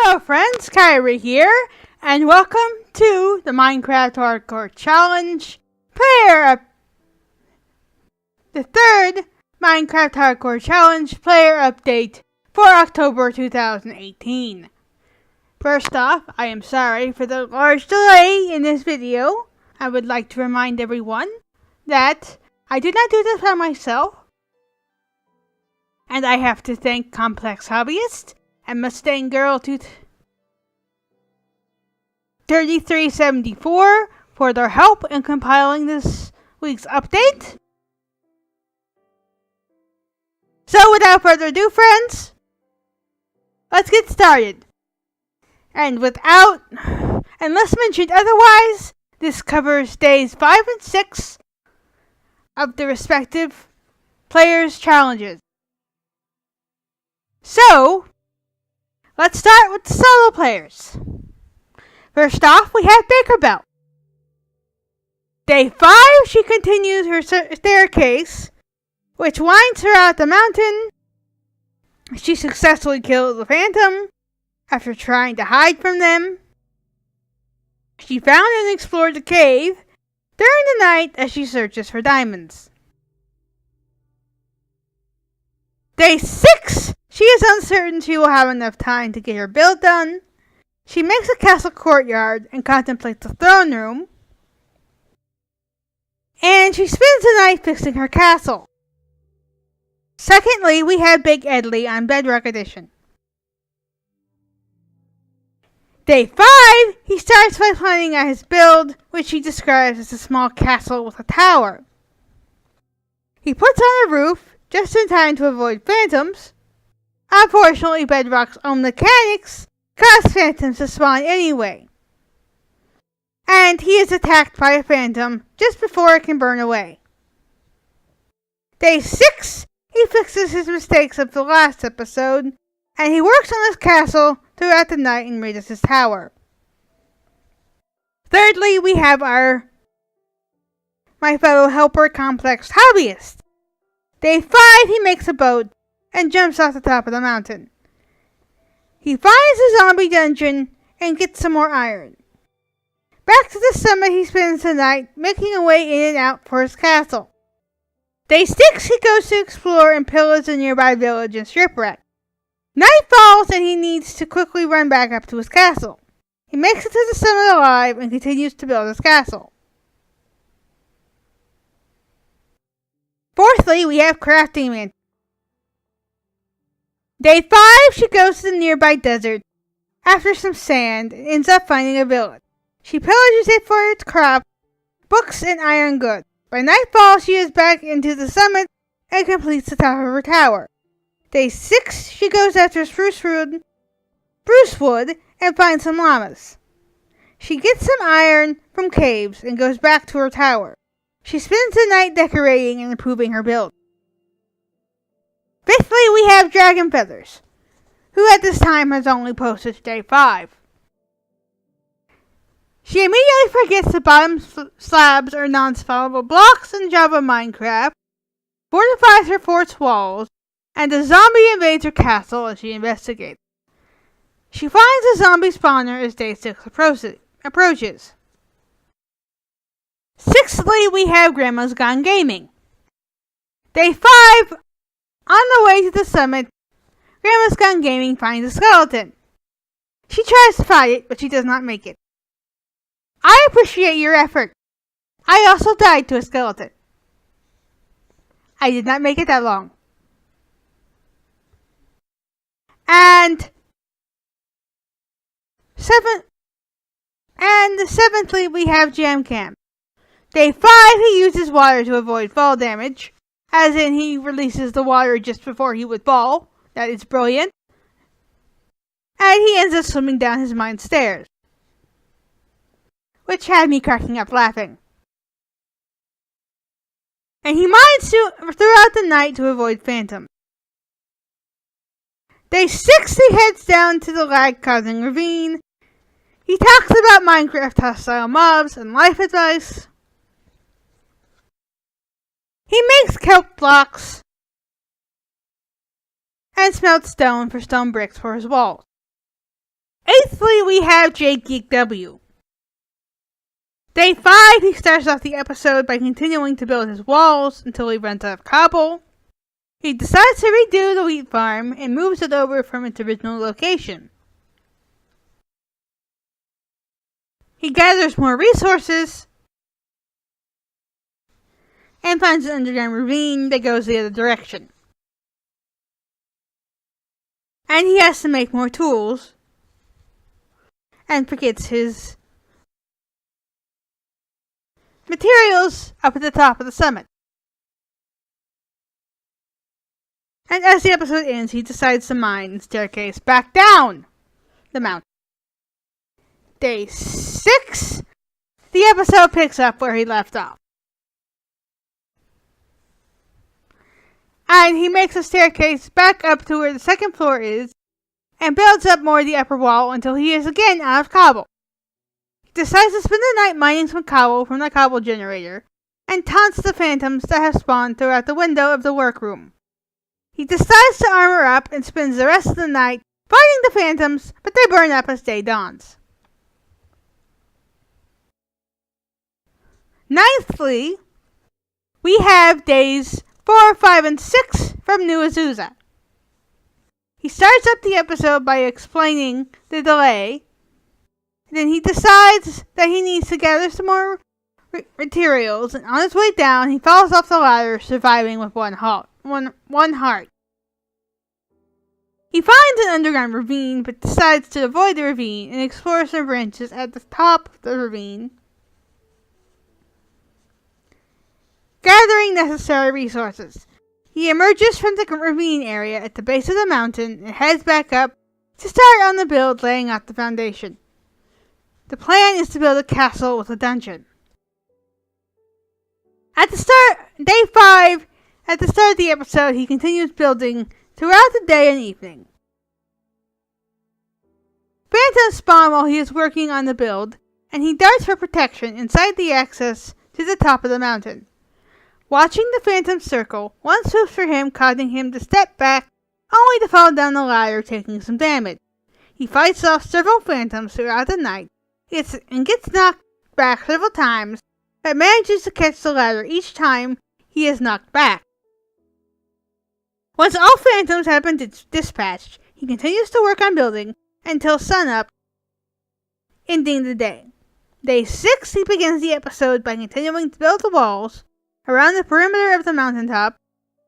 Hello friends, Kairi here, and welcome to the Minecraft Hardcore Challenge the third Minecraft Hardcore Challenge player update for October 2018. First off, I am sorry for the large delay in this video. I would like to remind everyone that I did not do this by myself, and I have to thank Complex Hobbyist and Mustang Girl 3374 for their help in compiling this week's update. So without further ado, friends, let's get started. And unless mentioned otherwise, this covers days 5 and 6 of the respective players' challenges. So, let's start with the solo players. First off, we have Tinkerbell. Day 5, she continues her staircase, which winds her out the mountain. She successfully kills the phantom after trying to hide from them. She found and explored the cave during the night as she searches for diamonds. Day 6, she is uncertain she will have enough time to get her build done. She makes a castle courtyard and contemplates the throne room. And she spends the night fixing her castle. Secondly, we have Big Edley on Bedrock Edition. Day 5, he starts by planning out his build, which he describes as a small castle with a tower. He puts on a roof just in time to avoid phantoms. Unfortunately, Bedrock's own mechanics cause phantoms to spawn anyway. And he is attacked by a phantom just before it can burn away. Day 6, he fixes his mistakes of the last episode, and he works on his castle throughout the night and raises his tower. Thirdly, we have my fellow helper Complex Hobbyist. Day 5, he makes a boat and jumps off the top of the mountain. He finds a zombie dungeon and gets some more iron. Back to the summit, he spends the night making a way in and out for his castle. Day 6, he goes to explore and pillage a nearby village and shipwreck. Night falls and he needs to quickly run back up to his castle. He makes it to the summit alive and continues to build his castle. Fourthly, we have Crafting Man. Day 5, she goes to the nearby desert after some sand and ends up finding a village. She pillages it for its crops, books, and iron goods. By nightfall, she is back into the summit and completes the top of her tower. Day 6, she goes after spruce wood and finds some llamas. She gets some iron from caves and goes back to her tower. She spends the night decorating and improving her build. Fifthly, we have Dragon Feathers, who at this time has only posted to Day 5. She immediately forgets the bottom slabs are non-spawnable blocks in Java Minecraft, fortifies her fort's walls, and a zombie invades her castle as she investigates. She finds a zombie spawner as Day 6 approaches. Sixthly, we have Grandma's Gone Gaming. Day 5, on the way to the summit, Grandma's Gone Gaming finds a skeleton. She tries to fight it, but she does not make it. I appreciate your effort. I also died to a skeleton. I did not make it that long. And seventhly, we have Jam Cam. Day 5, he uses water to avoid fall damage, as in he releases the water just before he would fall. That is brilliant. And he ends up swimming down his mine stairs, which had me cracking up laughing. And he mines throughout the night to avoid phantoms. Day 6, he heads down to the lag-causing ravine. He talks about Minecraft hostile mobs and life advice. He makes kelp blocks and smelts stone for stone bricks for his walls. Eighthly, we have Jake Geek W. Day 5, he starts off the episode by continuing to build his walls until he runs out of cobble. He decides to redo the wheat farm and moves it over from its original location. He gathers more resources and finds an underground ravine that goes the other direction. And he has to make more tools and forgets his materials up at the top of the summit. And as the episode ends, he decides to mine the staircase back down the mountain. Day 6, the episode picks up where he left off. And he makes a staircase back up to where the second floor is and builds up more of the upper wall until he is again out of cobble. He decides to spend the night mining some cobble from the cobble generator and taunts the phantoms that have spawned throughout the window of the workroom. He decides to armor up and spends the rest of the night fighting the phantoms, but they burn up as day dawns. Ninthly, we have days 4, 5, and 6 from New Azusa. He starts up the episode by explaining the delay. Then he decides that he needs to gather some more materials, and on his way down, he falls off the ladder, surviving with one heart. He finds an underground ravine, but decides to avoid the ravine and explore some branches at the top of the ravine, gathering necessary resources. He emerges from the ravine area at the base of the mountain and heads back up to start on the build, laying out the foundation. The plan is to build a castle with a dungeon. Day 5, at the start of the episode, he continues building throughout the day and evening. Phantoms spawn while he is working on the build, and he darts for protection inside the access to the top of the mountain. Watching the phantoms circle, one swoops for him, causing him to step back, only to fall down the ladder, taking some damage. He fights off several phantoms throughout the night, and gets knocked back several times, but manages to catch the ladder each time he is knocked back. Once all phantoms have been dispatched, he continues to work on building until sunup, ending the day. Day 6, he begins the episode by continuing to build the walls around the perimeter of the mountaintop,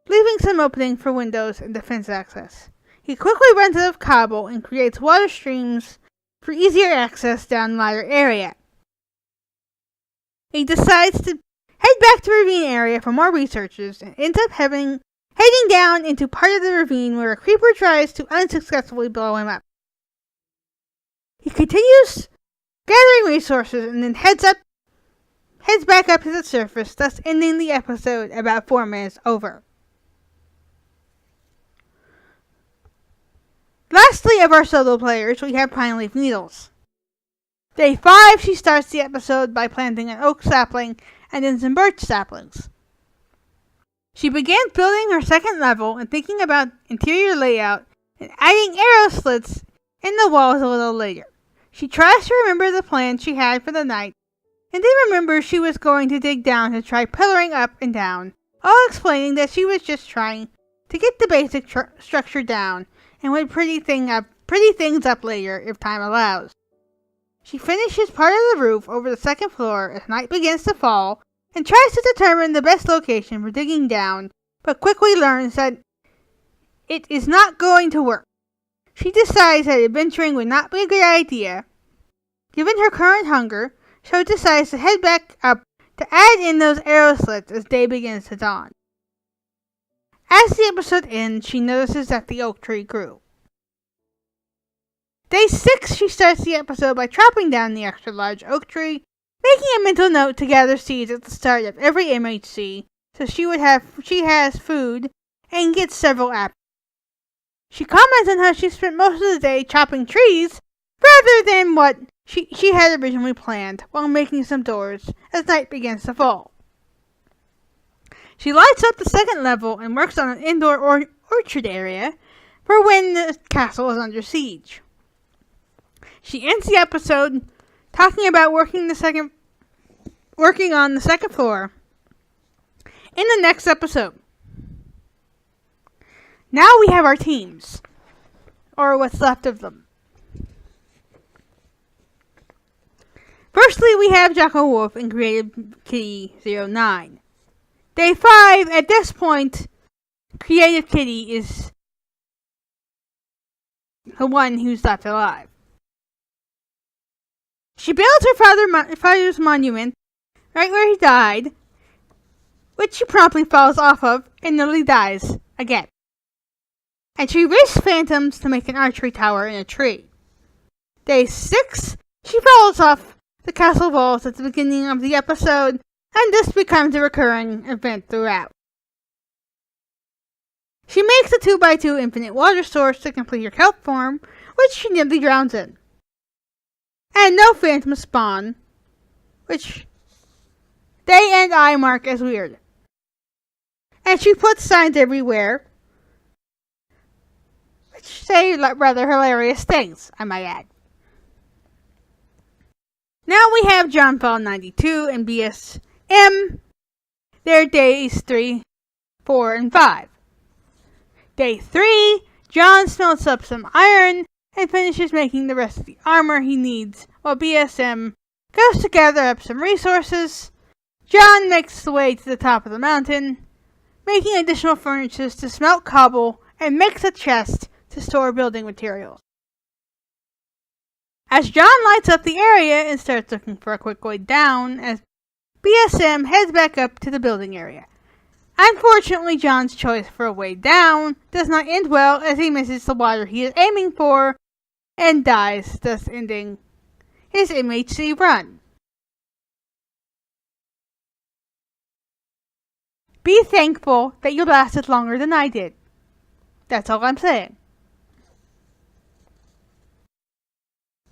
leaving some opening for windows and defense access. He quickly runs out of cobble and creates water streams for easier access down the ladder area. He decides to head back to the ravine area for more researches and ends up heading down into part of the ravine where a creeper tries to unsuccessfully blow him up. He continues gathering resources and then heads back up to the surface, thus ending the episode about 4 minutes over. Lastly, of our solo players, we have Pine Leaf Needles. Day 5, she starts the episode by planting an oak sapling and then some birch saplings. She begins building her second level and thinking about interior layout and adding arrow slits in the walls a little later. She tries to remember the plan she had for the night, and then remembers she was going to dig down to try pillaring up and down, all explaining that she was just trying to get the basic structure down and would pretty things up later if time allows. She finishes part of the roof over the second floor as night begins to fall and tries to determine the best location for digging down, but quickly learns that it is not going to work. She decides that adventuring would not be a good idea. Given her current hunger, she decides to head back up to add in those arrow slits as day begins to dawn. As the episode ends, she notices that the oak tree grew. Day 6, she starts the episode by chopping down the extra large oak tree, making a mental note to gather seeds at the start of every MHC, so she has food and gets several apples. She comments on how she spent most of the day chopping trees rather than what she had originally planned while making some doors as night begins to fall. She lights up the second level and works on an indoor orchard area for when the castle is under siege. She ends the episode talking about working on the second floor in the next episode. Now we have our teams, or what's left of them. Firstly, we have Jocko Wolf and Creative Kitty 09. Day 5, at this point, Creative Kitty is the one who's left alive. She builds her father's monument right where he died, which she promptly falls off of and nearly dies again. And she risks phantoms to make an archery tower in a tree. Day 6, she falls off the castle walls at the beginning of the episode, and this becomes a recurring event throughout. She makes a 2x2 infinite water source to complete her kelp form, which she nearly drowns in. And no phantoms spawn, which they and I mark as weird. And she puts signs everywhere, which say rather hilarious things, I might add. Now we have John Fall 92 and BSM. Their days 3, 4, and 5. Day 3, John smelts up some iron and finishes making the rest of the armor he needs, while BSM goes to gather up some resources. John makes the way to the top of the mountain, making additional furnaces to smelt cobble and makes a chest to store building materials. As John lights up the area and starts looking for a quick way down, as BSM heads back up to the building area. Unfortunately, John's choice for a way down does not end well as he misses the water he is aiming for and dies, thus ending his MHC run. Be thankful that you lasted longer than I did. That's all I'm saying.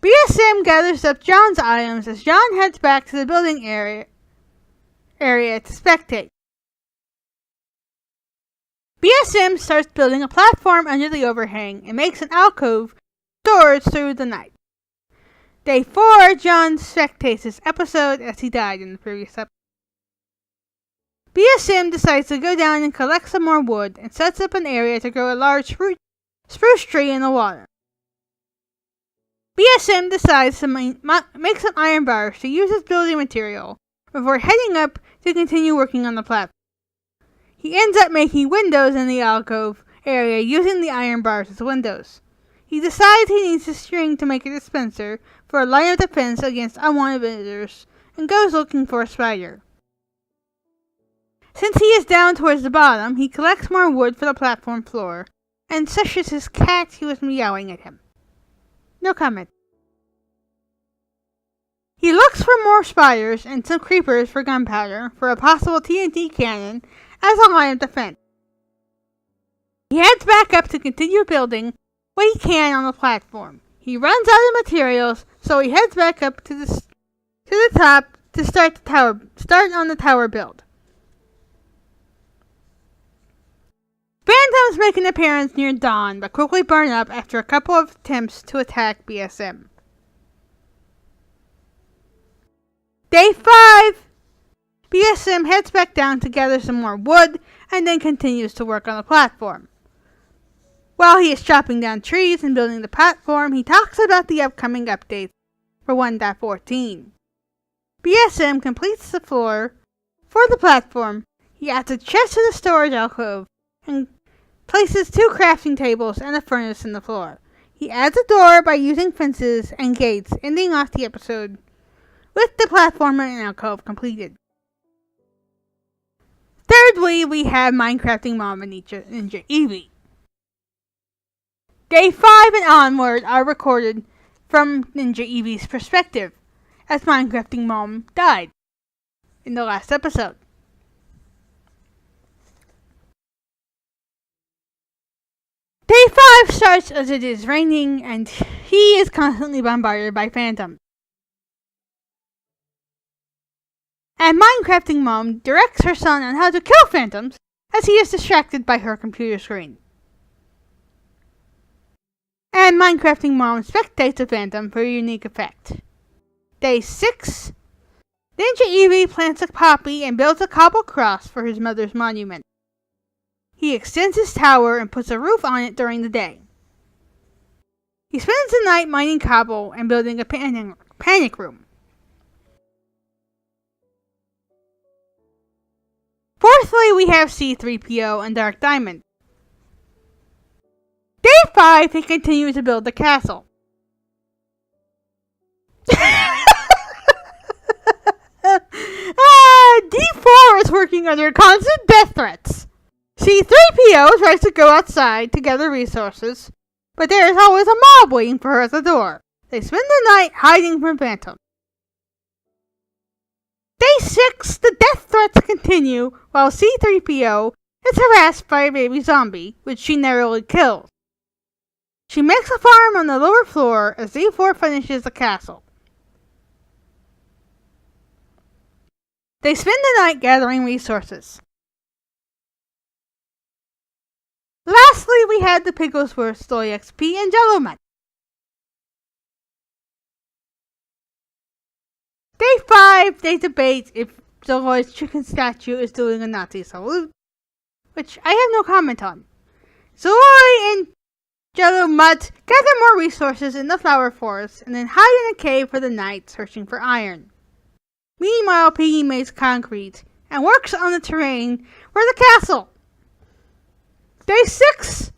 BSM gathers up John's items as John heads back to the building area to spectate. BSM starts building a platform under the overhang and makes an alcove storage through the night. Day 4, John spectates this episode as he died in the previous episode. BSM decides to go down and collect some more wood and sets up an area to grow a large spruce tree in the water. BSM decides to make some iron bars to use as building material before heading up to continue working on the platform. He ends up making windows in the alcove area using the iron bars as windows. He decides he needs a string to make a dispenser for a line of defense against unwanted visitors and goes looking for a spider. Since he is down towards the bottom, he collects more wood for the platform floor and sessions his cat who was meowing at him. No comment. He looks for more spiders and some creepers for gunpowder for a possible TNT cannon as a line of defense. He heads back up to continue building what he can on the platform. He runs out of materials, so he heads back up to the top to start on the tower build. Phantoms make an appearance near dawn, but quickly burn up after a couple of attempts to attack BSM. Day 5, BSM heads back down to gather some more wood and then continues to work on the platform. While he is chopping down trees and building the platform, he talks about the upcoming updates for 1.14. BSM completes the floor for the platform. He adds a chest to the storage alcove and places 2 crafting tables and a furnace in the floor. He adds a door by using fences and gates, ending off the episode with the platform and alcove completed. Thirdly, we have Minecrafting Mom and Ninja Eevee. Day 5 and onward are recorded from Ninja Eevee's perspective, as Minecrafting Mom died in the last episode. Day 5 starts as it is raining and he is constantly bombarded by phantoms. And Minecrafting Mom directs her son on how to kill phantoms as he is distracted by her computer screen. And Minecrafting Mom spectates the Phantom for a unique effect. Day 6. Ninja Eevee plants a poppy and builds a cobble cross for his mother's monument. He extends his tower and puts a roof on it during the day. He spends the night mining cobble and building a panic room. Fourthly, we have C-3PO and Dark Diamond. Day 5, he continues to build the castle. D4 is working under constant death threats. C-3PO tries to go outside to gather resources, but there is always a mob waiting for her at the door. They spend the night hiding from Phantom. Day 6, the death threats continue while C-3PO is harassed by a baby zombie, which she narrowly kills. She makes a farm on the lower floor as D4 finishes the castle. They spend the night gathering resources. Lastly, we had the Pigglesworth, Story XP, and Jello Mutt. Day 5, they debate if Zoloy's chicken statue is doing a Nazi salute, which I have no comment on. Zoloy and Jello Mutt gather more resources in the flower forest and then hide in a cave for the night searching for iron. Meanwhile, Piggy makes concrete and works on the terrain for the castle. Day 6.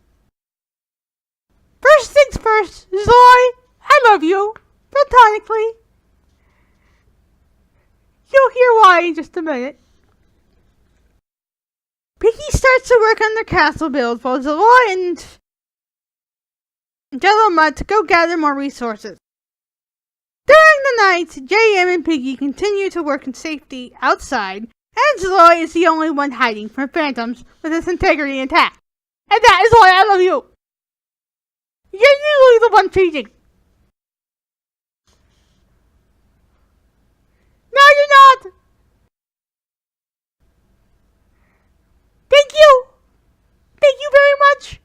First things first, Zoe, I love you, platonically. You'll hear why in just a minute. Piggy starts to work on their castle build while Zoe and Jello Mutt go gather more resources. During the night, JM and Piggy continue to work in safety outside, and Zoe is the only one hiding from phantoms with his integrity intact. And that is why I love you! You're usually the one cheating. No, you're not! Thank you! Thank you very much!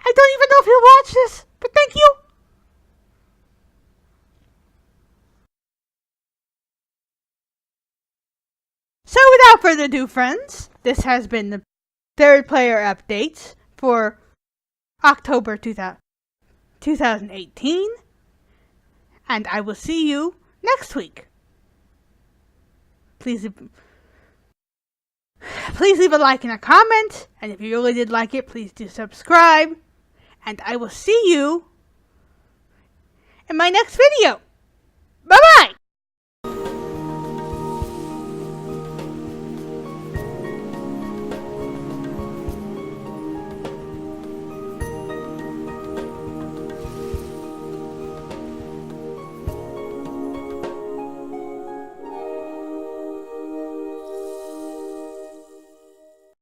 I don't even know if you'll watch this, but thank you! So without further ado, friends, this has been the third player update for October 2018, and I will see you next week. Please leave a like and a comment, and if you really did like it, please do subscribe, and I will see you in my next video. Bye-bye!